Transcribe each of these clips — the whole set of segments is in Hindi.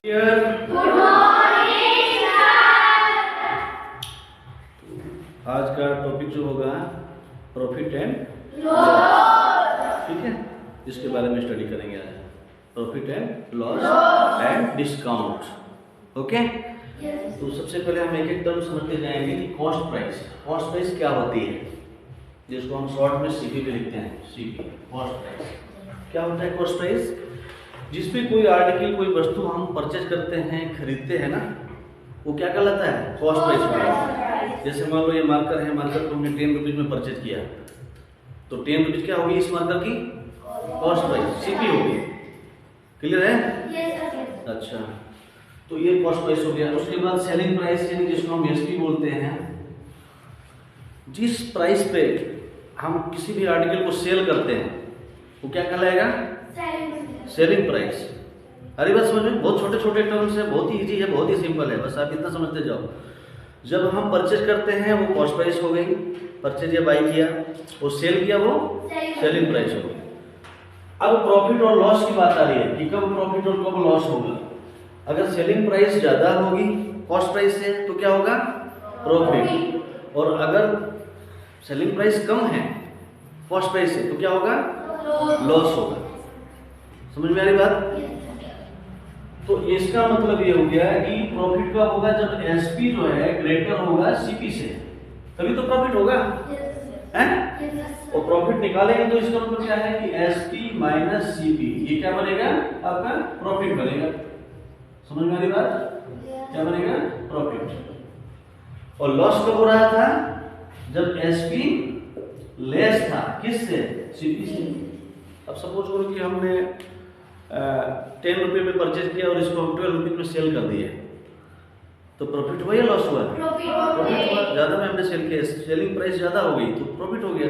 आज का टॉपिक जो होगा प्रॉफिट एंड लॉस, ठीक है, इसके बारे में स्टडी करेंगे आज। Profit and loss and discount. Okay, तो सबसे पहले हम एक एक टर्म समझते जाएंगे कि कॉस्ट प्राइस। कॉस्ट प्राइस क्या होती है, जिसको हम शॉर्ट में सीपी भी लिखते हैं। सीपी कॉस्ट प्राइस क्या होता है? कॉस्ट प्राइस जिसपे कोई आर्टिकल, कोई वस्तु हम परचेज करते हैं, खरीदते हैं ना, वो क्या कहलाता है? कॉस्ट प्राइस में। जैसे मान लो ये मार्कर है, मार्कर को हमने 10 रुपीज में परचेज किया, तो 10 रुपीज क्या होगी इस मार्कर की? कॉस्ट प्राइस, सीपी होगी। क्लियर है? अच्छा, तो ये कॉस्ट प्राइस हो गया। उसके बाद सेलिंग प्राइस, यानी जिसको हम एसपी बोलते हैं। जिस प्राइस पे हम किसी भी आर्टिकल को सेल करते हैं वो क्या कहलाएगा? Selling price. अरे बात समझ में, बहुत छोटे छोटे टर्म्स है, बहुत ही इजी है, बहुत ही सिंपल है, बस आप इतना समझते जाओ। जब हम परचेज करते हैं वो कॉस्ट प्राइस हो गई, परचेज या बाई किया, वो सेल किया, वो सेलिंग प्राइस हो गई। अब प्रॉफिट और लॉस की बात आ रही है कि कब प्रॉफिट और कब लॉस होगा। अगर सेलिंग प्राइस ज्यादा होगी कॉस्ट प्राइस से तो क्या होगा? प्रॉफिट। और अगर सेलिंग प्राइस कम है कॉस्ट प्राइस से तो क्या होगा? लॉस होगा। समझ में आ रही बात? तो इसका मतलब ये हो गया कि प्रॉफिट का होगा जब एसपी जो है ग्रेटर होगा सीपी से, तभी तो प्रॉफिट होगा, हैं? और प्रॉफिट निकालेंगे तो इसका मतलब क्या है कि एसपी माइनस सीपी, ये क्या बनेगा? आपका प्रॉफिट बनेगा। समझ में आ रही बात? क्या बनेगा? प्रॉफिट। और लॉस कब हो रहा था? जब एसपी लेस था, किससे? सीपी से। अब सपोज करो कि हमने 10 रुपये में परचेज किया और इसको हम 12 रुपये में सेल कर दिए, तो प्रॉफिट हुआ या लॉस हुआ? प्रॉफिट हुआ। ज्यादा में हमने सेल किया, सेलिंग प्राइस ज्यादा हो गई तो प्रॉफिट हो गया।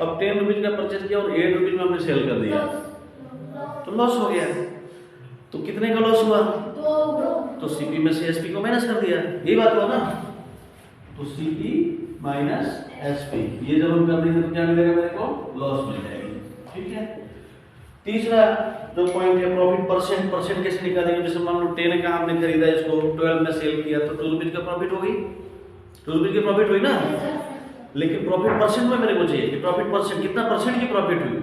अब 10 रुपीज का परचेज किया और 8 रुपीज में हमने सेल कर दिया तो लॉस हो गया। तो कितने का लॉस हुआ? तो सीपी में से एसपी को माइनस कर दिया, यही बात हुआ ना। तो सीपी माइनस एसपी, ये जब हम कर देंगे तो क्या मिलेगा मेरे को? लॉस मिल जाएगी। ठीक है। तीसरा जो पॉइंट है प्रॉफिट परसेंट। परसेंट कैसे निकालेंगे? जैसे मान लो 10 का हमने खरीदा, इसको 12 में सेल किया तो 2 रुपीज का प्रॉफिट हो गई, 2 रुपीज की प्रॉफिट हुई ना। लेकिन प्रॉफिट परसेंट में मेरे को चाहिए कि प्रॉफिट परसेंट, कितना परसेंट की प्रॉफिट हुई?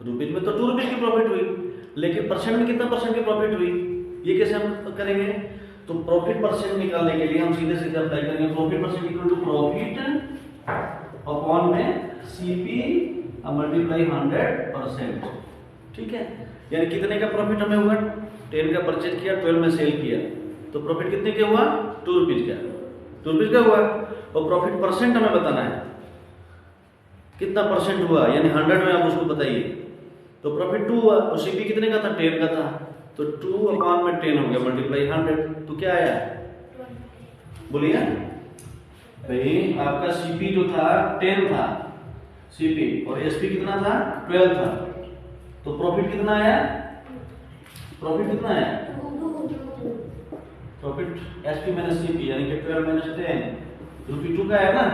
रुपीज में तो 2 रुपीज की प्रॉफिट हुई, लेकिन परसेंट में कितना परसेंट की प्रॉफिट हुई? ये कैसे हम करेंगे? तो प्रॉफिट परसेंट निकालने के लिए हम सीधे सीधे अप्लाई करेंगे profit percent equal to profit upon में सीपी मल्टीप्लाई 100%। ठीक है, यानी कितने का प्रॉफिट हमें हुआ? 10 का परचेज किया, 12 में सेल किया, तो प्रॉफिट कितने का हुआ? 2 रुपीज का, 2 रुपीज का हुआ। और प्रॉफिट परसेंट हमें बताना है, कितना परसेंट हुआ, यानी 100 में आप उसको बताइए। तो प्रॉफिट 2 हुआ और सीपी कितने का था? 10 का था, तो 2 अपॉन में 10 हो गया मल्टीप्लाई 100, तो क्या आया? बोलिए भाई, आपका सीपी जो था 10 था सीपी, और एसपी कितना था? 12 था, तो प्रॉफिट कितना आया? प्रॉफिट कितना आया? प्रॉफिट एसपी माइनस सीपी यानी कि 12 माइनस 10, रुपी 2 का है ना।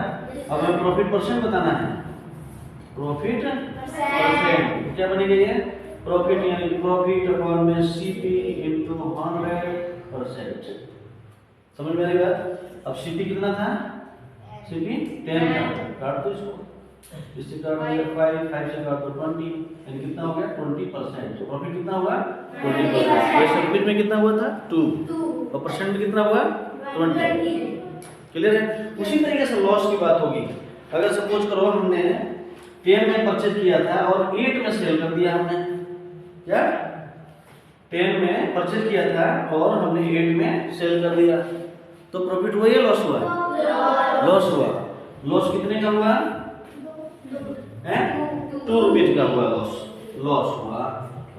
अब हमें प्रॉफिट परसेंट बताना है, प्रॉफिट परसेंट क्या बनेगा? ये प्रॉफिट यानी कि प्रॉफिट अपॉन में सीपी इनटू 100%। समझ में आ रही बात? अब सीपी कितना था? सीपी 10 था, काट दो इसको, इससे काट दिया 5, 5 से काट दो 20, यानी कितना हो गया? 20%। प्रॉफिट कितना हुआ? 20%। वैसे रुपीज में कितना हुआ था? 2, और परसेंट में कितना हुआ? 20। क्लियर है? उसी तरीके से लॉस की बात होगी। अगर सपोज करो हमने 10 में परचेज किया था और 8 में सेल कर दिया हमने, क्या? 10 में परचेज किया था और हमने 8 में सेल कर दिया, तो प्रॉफिट हुआ या लॉस हुआ? लॉस हुआ। लॉस कितने का हुआ? 2 रुपीज का हुआ लॉस, लॉस हुआ।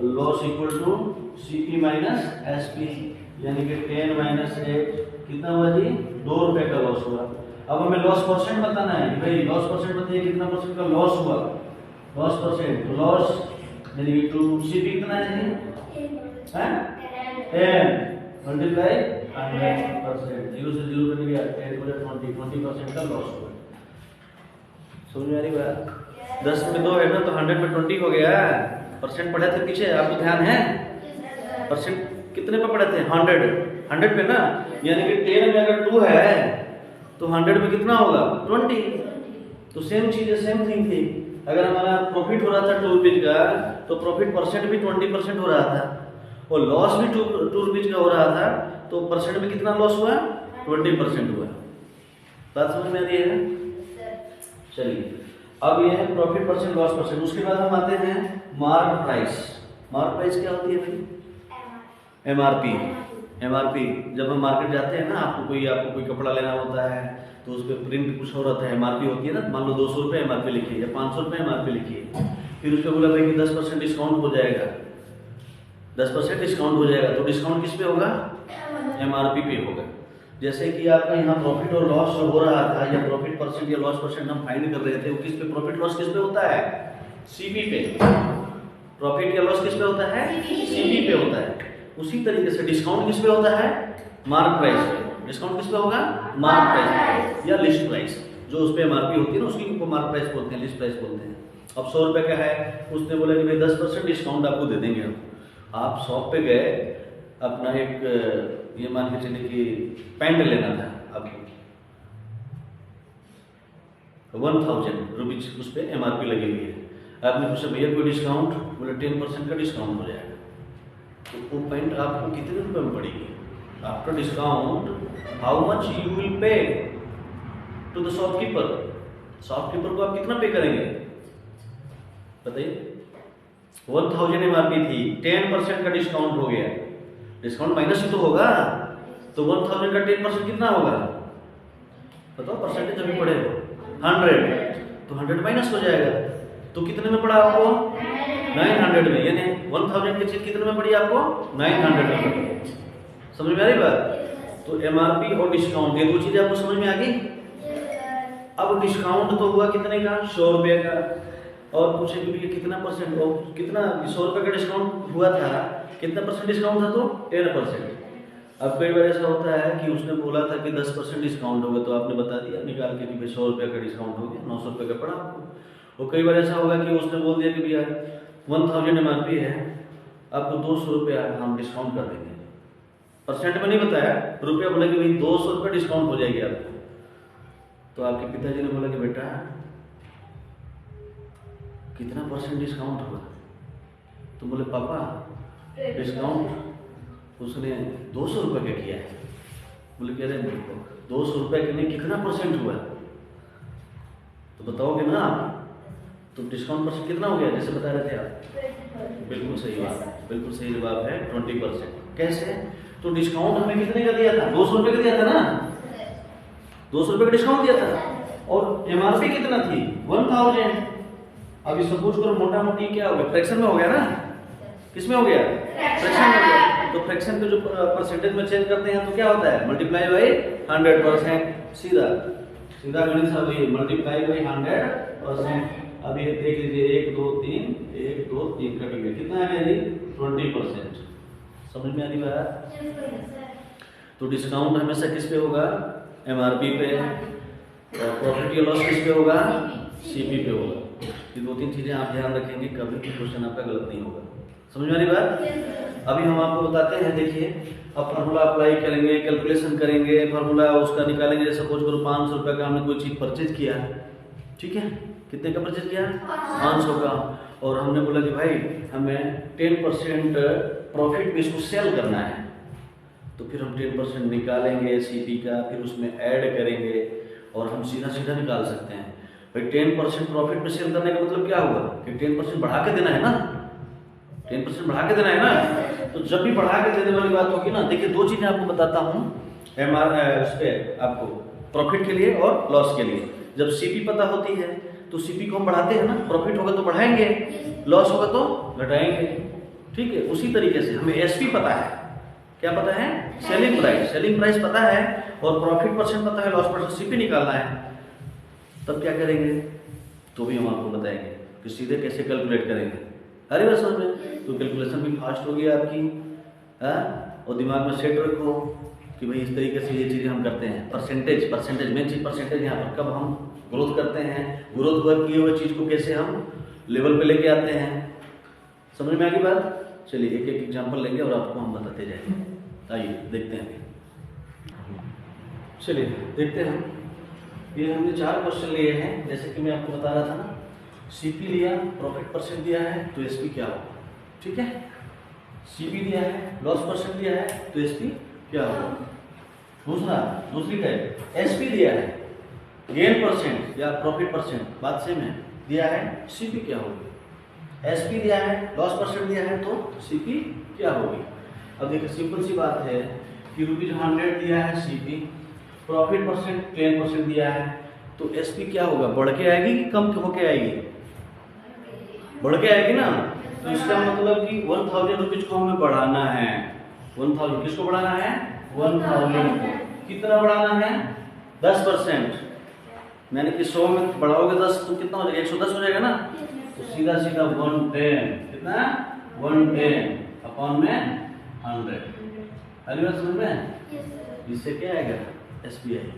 Loss equal to CP minus SP, यानी कि 10 माइनस 8 कितना हुआ जी? 2 रुपए का लॉस हुआ। अब हमें लॉस परसेंट बताना है कि भाई लॉस परसेंट बताइए, कितना परसेंट का लॉस हुआ? लॉस परसेंट, तो लॉस यानी कि 2 सीपी कितना है जी? 10 मल्टीप्लाई 100%, 0 से 0 कट गया, 10 बटे 20% का लॉस हुआ। समझ में आ रही बात? 10 में 2 है ना, तो 100 में 20 हो गया। परसेंट पढ़े थे पीछे, आपको ध्यान है? परसेंट कितने पे पढ़े थे? 100 पे ना, यानी कि 10 में अगर 2 है तो 100 में कितना होगा? 20। तो सेम चीज है, सेम थिंग थी। अगर हमारा प्रॉफिट हो रहा था 2 रुपीज का तो प्रॉफिट परसेंट भी 20% हो रहा था, और लॉस भी 2 रुपीज का हो रहा था, तो परसेंट में कितना लॉस हुआ? 20% हुआ। बात समझ में आ रही है? चलिए, अब ये है प्रॉफिट परसेंट, लॉस परसेंट। उसके बाद हम आते हैं मार्क प्राइस। मार्क प्राइस क्या होती है भाई? एमआरपी। एमआरपी जब हम मार्केट जाते हैं ना, आपको कोई कपड़ा लेना होता है तो उस पर प्रिंट कुछ हो रहा था, एमआरपी होती है ना, मान लो 200 रुपये एमआरपी लिखी या 500 रुपये एमआरपी लिखी है, फिर उसको बोला भाई कि 10% डिस्काउंट हो जाएगा, 10% डिस्काउंट हो जाएगा, तो डिस्काउंट किस पे होगा? एमआरपी पे होगा। जैसे कि आपका यहाँ प्रॉफिट और लॉस हो रहा था, या प्रॉफिट परसेंट या लॉस परसेंट हम फाइंड कर रहे थे, वो किस पे? प्रॉफिट लॉस किस पे होता है? सीपी पे। प्रॉफिट या लॉस किस पे होता है? सीपी पे होता है। उसी तरीके से डिस्काउंट किस पे होता है? मार्क प्राइस पे। डिस्काउंट किस पे होगा? मार्क प्राइस या लिस्ट प्राइस। जो उस पे एमआरपी होती है ना, उसकी को मार्क प्राइस बोलते हैं, लिस्ट प्राइस बोलते हैं। अब 100 रुपये का है, उसने बोला कि भाई 10% डिस्काउंट आपको दे देंगे हम। आप शॉप पे गए, अपना एक ये मान के चलिए कि पैंट लेना था आपको, 1000 रुपीज उस पर एमआरपी लगी हुई है। आपने पूछा भैया कोई डिस्काउंट? बोले 10% का डिस्काउंट हो जाएगा। तो वो पैंट आपको कितने रुपए में पड़ेगी? After discount how much you will pay to the shopkeeper? Shopkeeper को आप कितना पे करेंगे बताइए? 1000 एमआरपी थी, 10% का डिस्काउंट हो गया, डिस्काउंट माइनस ही तो होगा, तो 1000 का 10% कितना होगा? बताओ, परसेंटेज अभी पड़े 100, तो 100 माइनस हो जाएगा, तो कितने में पड़ा आपको? 900 में। यानी 1000 की चीज कितने में पड़ी आपको? 900 में पड़ी। समझ में आ रही बात? तो एमआरपी और डिस्काउंट, ये दो चीजें आपको समझ में आ गई। अब डिस्काउंट तो हुआ कितने का? 100 रुपये का। और पूछे कि कितना परसेंट, और कितना 100 रुपये का डिस्काउंट हुआ था, कितना परसेंट डिस्काउंट था? तो 10%। अब कई बार ऐसा होता है कि उसने बोला था कि 10% डिस्काउंट होगा, तो आपने बता दिया निकाल के कि भाई 100 रुपये का डिस्काउंट हो गया, 900 रुपये का पड़ा आपको। और कई बार ऐसा होगा कि उसने बोल दिया कि भैया 1000 एमआरपी है, आपको 200 रुपये हम डिस्काउंट कर देंगे। परसेंट में नहीं बताया, रुपया बोला कि भाई 200 रुपये डिस्काउंट हो जाएगी आपको। तो आपके पिताजी ने बोला कि बेटा कितना परसेंट डिस्काउंट होगा? तो बोले पापा डिस्काउंट उसने 200 रुपये का किया है। बोले कह रहे 200 रुपये के लिए कितना परसेंट हुआ? तो बताओगे ना आप, तो डिस्काउंट परसेंट कितना हो गया जैसे बता रहे थे आप? बिल्कुल सही बात, बिल्कुल सही जवाब है 20%। कैसे? तो डिस्काउंट हमें कितने का दिया था? 200 रुपये का दिया था ना, 200 रुपये का डिस्काउंट दिया था, और एमआरपी कितना थी? 1000। अभी सपोज करो मोटा मोटी क्या हो गया? फ्रैक्शन में हो गया ना? किस में हो गया? फ्रैक्शन में हो गया। तो फ्रैक्शन को जो परसेंटेज में चेंज करते हैं तो क्या होता है? Multiply by 100%। सीधा सीधा गणित सब ये मल्टीप्लाई बाई 100%। अब ये देख लीजिए 1 2 3 1 2 3 कट गया, कितना आ गया जी? 20%। समझ में आ रही बात? तो डिस्काउंट हमेशा किस पे होगा? एमआरपी पे। और प्रॉफिट या लॉस किस पे होगा? सीपी पे होगा। ये 2-3 चीजें आप ध्यान रखेंगे, कभी भी क्वेश्चन आपका गलत नहीं होगा। समझ में आ रही बात? अभी हम आपको बताते हैं, देखिए अब फार्मूला अप्लाई करेंगे, कैलकुलेशन करेंगे, फार्मूला उसका निकालेंगे। सपोज करो 500 रुपये का हमने कोई चीज परचेज किया, ठीक है? कितने का परचेज किया? 500 का। और हमने बोला कि भाई हमें 10% प्रॉफिट में इसको सेल करना है, तो फिर हम 10% निकालेंगे सीपी का, फिर उसमें ऐड करेंगे, और हम सीधा सीधा निकाल सकते हैं। भाई 10% प्रॉफिट में सेल करने का मतलब क्या होगा? कि 10% बढ़ा के देना है ना, 10% बढ़ा के देना है ना। तो जब भी बढ़ा के देने वाली बात होगी ना, देखिए 2 चीजें आपको बताता हूँ उस पर आपको, प्रॉफिट के लिए और लॉस के लिए। जब सीपी पता होती है तो सीपी को हम बढ़ाते हैं ना, प्रॉफिट होगा तो बढ़ाएंगे, लॉस होगा तो घटाएंगे, ठीक है? उसी तरीके से हमें एसपी पता है, क्या पता है? Selling price. सेलिंग प्राइस पता है और प्रॉफिट परसेंट पता है, लॉस परसेंट, सीपी निकालना है। तब क्या करेंगे? तो भी हम आपको बताएंगे कि सीधे कैसे कैलकुलेट करेंगे। अरे बस समझ में, तो कैलकुलेशन भी फास्ट होगी आपकी, और दिमाग में सेट रखो कि भाई इस तरीके से ये चीज़ें हम करते हैं। परसेंटेज मेन चीज़ परसेंटेज। यहाँ पर कब हम ग्रोथ करते हैं, ग्रोथ वर्क किए हुए चीज़ को कैसे हम लेवल पे लेके आते हैं। समझ में आ गई बात? चलिए एक एक एग्जाम्पल लेंगे और आपको हम बताते जाएंगे। आइए देखते हैं। चलिए देखते हैं। ये हमने 4 क्वेश्चन लिए हैं। जैसे कि मैं आपको बता रहा था ना, सीपी लिया, प्रॉफिट परसेंट दिया है तो एसपी क्या होगा, ठीक है। सीपी दिया है, लॉस परसेंट दिया है तो एसपी क्या होगा। दूसरी का एसपी दिया है, गेन परसेंट या प्रॉफिट परसेंट, बात सेम है, दिया है, सीपी क्या होगी। एसपी दिया है, लॉस परसेंट दिया है तो सीपी क्या होगी। अब देखिए सिंपल सी बात है कि ₹100 दिया है सीपी, प्रॉफिट परसेंट 10% दिया है, तो एसपी क्या होगा, बढ़ के आएगी कि कम होके आएगी, बढ़ के आएगी ना। तो इसका मतलब कि 1000 रुपीज को हमें बढ़ाना है। 1000 किसको बढ़ाना है, 1000 को। कितना बढ़ाना है, 10%, यानी कि 100 में बढ़ाओगे 10 तो कितना हो जाएगा, 110 हो जाएगा ना। तो सीधा सीधा 110, कितना 110 अपॉन में 100। अगली बात समझ में, इससे क्या आएगा, एसबीआई।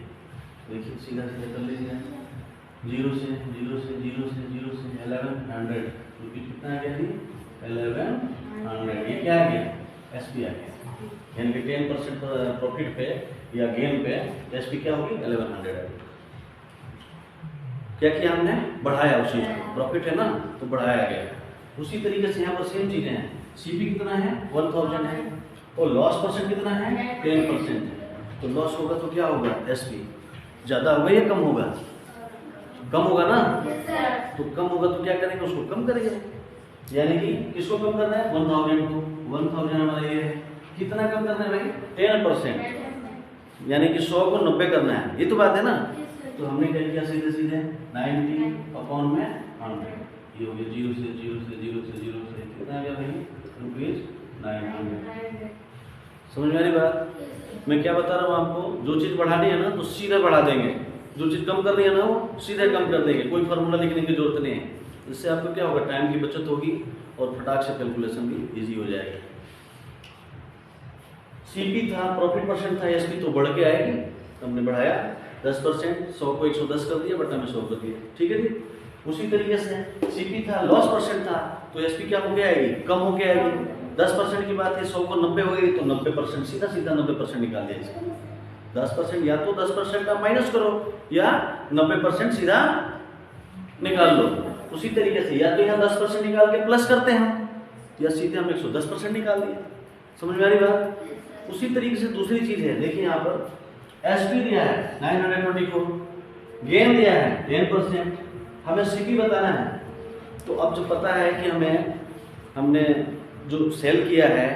देखिए सीधा सीधा कर लीजिए, 0 से 0 से 0 से 0 से 1100 रुपीज, कितना आ गया, 1100। ये क्या आ गया, एसपी आ गया। यानी कि 10% प्रॉफिट पे या गेन पे एसपी क्या होगी, 1100 आ गई। क्या किया हमने, बढ़ाया उस चीज को, प्रॉफिट है ना तो बढ़ाया गया। उसी तरीके से यहाँ पर सेम चीजें हैं। सीपी कितना है, 1000 है, और लॉस परसेंट कितना है, 10%। तो लॉस होगा तो क्या होगा, एसपी ज्यादा होगा या कम होगा, कम होगा ना। तो कम होगा तो क्या करेंगे, उसको कम करेंगे। यानी कि किसको कम करना है, 1000 को। 1000 हमारा ये है, कितना कम करना है भाई, 10%, यानी कि 100 को 90 करना है, ये तो बात है ना। तो हमने क्या किया, सीधे सीधे 90 अपॉन में 100, ये हो गया 0 से 0 से 0 से 0 से कितना आ गया भाई, ₹900। समझ में आ रही बात। मैं क्या बता रहा हूँ आपको, जो चीज़ बढ़ानी है ना तो सीधे बढ़ा देंगे, जो चीज़ कम करनी है ना वो सीधे कम कर देंगे, कोई फार्मूला लिखने की जरूरत नहीं है। इससे आपको क्या होगा, टाइम की बचत होगी और फटाक से कैलकुलेशन भी इजी हो जाएगी। सीपी था, प्रॉफिट परसेंट था, एसपी तो बढ़ के आएगी, हमने बढ़ाया 10%, 100 को 110 कर दिया, बटा में 100 कर दिया, ठीक है जी। उसी तरीके से सीपी था, लॉस परसेंट था, तो एसपी क्या होके आएगी, कम होके आएगी। 10% की बात है, 100 को 90 हो गई तो 90%, सीधा सीधा 90% निकाल दिया इसका। 10% या तो 10% आप माइनस करो या 90% सीधा निकाल लो। उसी तरीके से या तो यहाँ 10% निकाल के प्लस करते हैं या सीधे हम 110% निकाल दिए। समझ में आ रही बात। उसी तरीके से दूसरी चीज है, देखिए यहाँ पर एसपी दिया है 924, गेन दिया है 10%, हमें सीपी बताना है। तो अब जो पता है कि हमने जो सेल किया है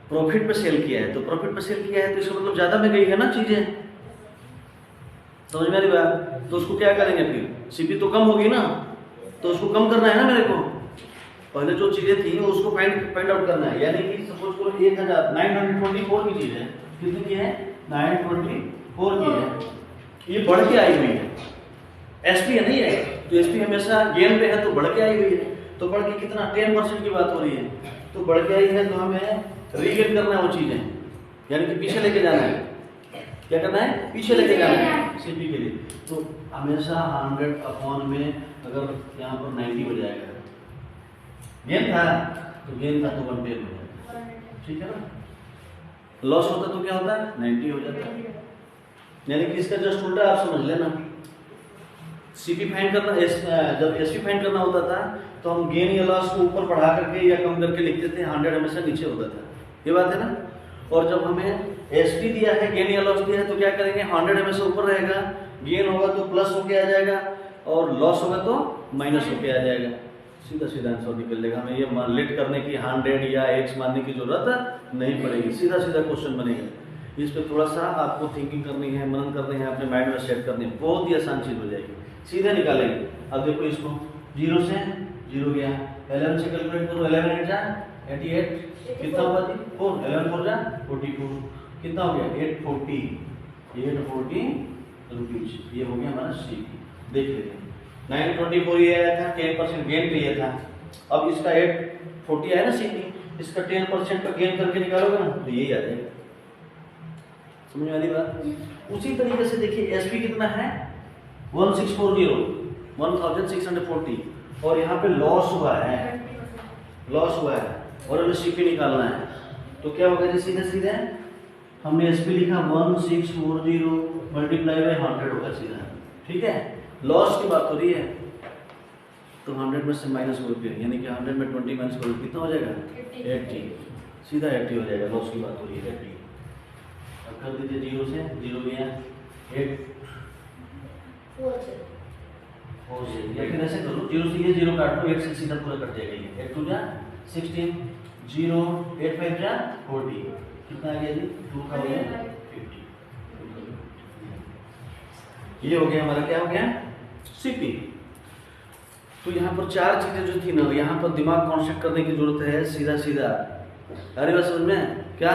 प्रॉफिट पे सेल किया है, तो प्रॉफिट पे सेल किया है तो इसका मतलब ज्यादा में गई है ना चीजें। समझ में आ रही बात। तो उसको क्या करेंगे, फिर सीपी तो कम होगी ना, तो उसको कम करना है ना मेरे को। पहले जो चीजें थी उसको फाइंड आउट करना है। यानी कि सपोज करो 924 की चीज है, कितनी की है, 924 की है, ये बढ़ के आई हुई है, एसपी नहीं है। तो एसपी हमेशा गेन पे है तो बढ़ के आई हुई है, तो बढ़ के कितना 10% की बात हो रही है, तो बढ़ के आई है तो हमें रीगेन करना है वो चीजें, यानी कि पीछे लेके जाना है। क्या करना है, पीछे लेके जाना है सीपी के लिए। तो हमेशा 100 अपॉन में अगर यहाँ पर 90 हो जाएगा, गेन था तो गेन था तो 110 हो जाता है, ठीक है ना। लॉस होता तो क्या होता है, 90 हो जाता है। यानी कि इसका जस्ट उल्टा आप समझ लेना। सीपी फाइंड करना, जब एसपी फाइंड करना होता था तो हम गेन या लॉस को ऊपर बढ़ा करके या कम करके लिखते थे, 100 हमेशा नीचे होता था, ये बात है ना। और जब हमें एसपी दिया है, गेन या लॉस दिया है, तो क्या करेंगे, 100 हमेशा ऊपर रहेगा, गेन होगा तो प्लस होके आ जाएगा और लॉस होगा तो माइनस होके आ जाएगा। सीधा सीधा आंसर निकल लेगा। हमें ये लेट करने की 100 या एक्स मानने की जरूरत नहीं पड़ेगी, सीधा सीधा क्वेश्चन बनेगा। इस पर थोड़ा सा आपको थिंकिंग करनी है, मनन करनी है, अपने माइंड में सेट करनी है, बहुत ही आसान चीज हो जाएगी, सीधे निकालेंगे। अब देखो इसको 0 से 0 गया, 11 से कैलकुलेट करो, 11 8 जा 88, कितना हुआ जी 4, 11 4 जा 44, कितना हो गया 840 रुपीज। ये हो गया हमारा सीपी। देख लेते हैं 924 ये आया था, 10% गेन पे ये था। अब इसका 840 आया ना सीपी, इसका 10% का गेन करके निकालोगे ना तो यही आ जाएगा। समझ में आ रही बात। उसी तरीके से देखिए एसपी कितना है 1640, 1640, और यहाँ पे लॉस हुआ है, लॉस हुआ है और हमें सीपी निकालना है। तो क्या होगा जी, सीधे सीधे हमने एसपी लिखा 1640 मल्टीप्लाई बाय 100 होगा सीधा, ठीक है। लॉस की बात हो रही है तो 100 में से माइनस करोगे, यानी कि 100 में 20 माइनस करोगे कितना हो जाएगा 80, सीधा 80 हो जाएगा। लॉस की बात हो रही है 80। अब कर दीजिए 0 से 0 गया 8 4 से, या फिर ऐसे करो 0 से ये 0 काट लो, 8 से सीधा पूरा कट जाएगा ये। 8 2 जा 16, 0 8 5 जा 40, कितना आ गया जी 2 का हो गया 50। ये हो गया हमारा, क्या हो गया सीपी। तो यहाँ पर चार चीजें जो थी ना, यहाँ पर दिमाग कॉन्सेंट्रेट करने की जरूरत है, सीधा सीधा। अरे बस समझ में क्या,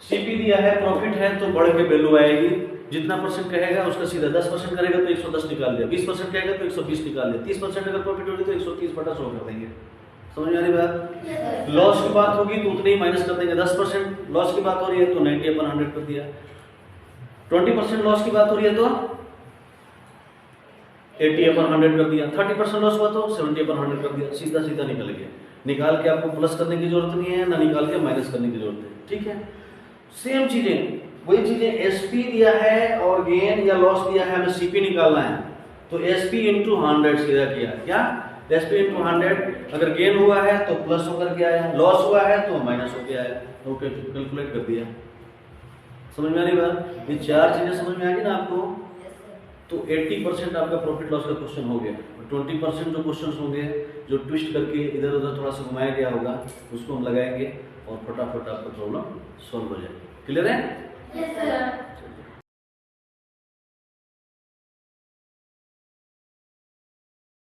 सीपी दिया है, प्रॉफिट है तो बढ़ के वैल्यू आएगी। जितना परसेंट कहेगा उसका सीधा 10% करेगा तो 110 निकाल दिया, 20% कहेगा तो 120 निकाल दिया, 30% अगर प्रॉफिट होगी तो 130 बटा 100 कर देंगे। समझ में आ रही बात। लॉस की बात होगी तो उतने ही माइनस कर देंगे। 10% लॉस की बात हो रही है तो 90/100 कर दिया। 20% लॉस की बात हो रही है तो 80/100 कर दिया। 30% लॉस हुआ तो 70/100 कर दिया। सीधा सीधा निकल गया। निकाल के आपको प्लस करने की जरूरत नहीं है, ना निकाल के माइनस करने की जरूरत है, ठीक है। सेम चीजें, वही चीजें, एसपी दिया है और गेन या लॉस दिया है, हमें सीपी निकालना है तो एसपी इंटू 100 सीधा किया। क्या एसपी इंटू 100, अगर गेन हुआ है तो प्लस होकर के आया, लॉस हुआ है तो माइनस होकर आया। ओके, कैलकुलेट कर दिया। समझ में आ रही बात। ये चार चीजें समझ में आ गई ना आपको, तो 80% आपका प्रॉफिट लॉस का क्वेश्चन हो गया। 20% जो क्वेश्चन होंगे जो ट्विस्ट करके इधर उधर थोड़ा सा घुमाया गया होगा उसको हम लगाएंगे और फटाफट आपका प्रॉब्लम सॉल्व हो जाएगा। क्लियर है? Yes sir.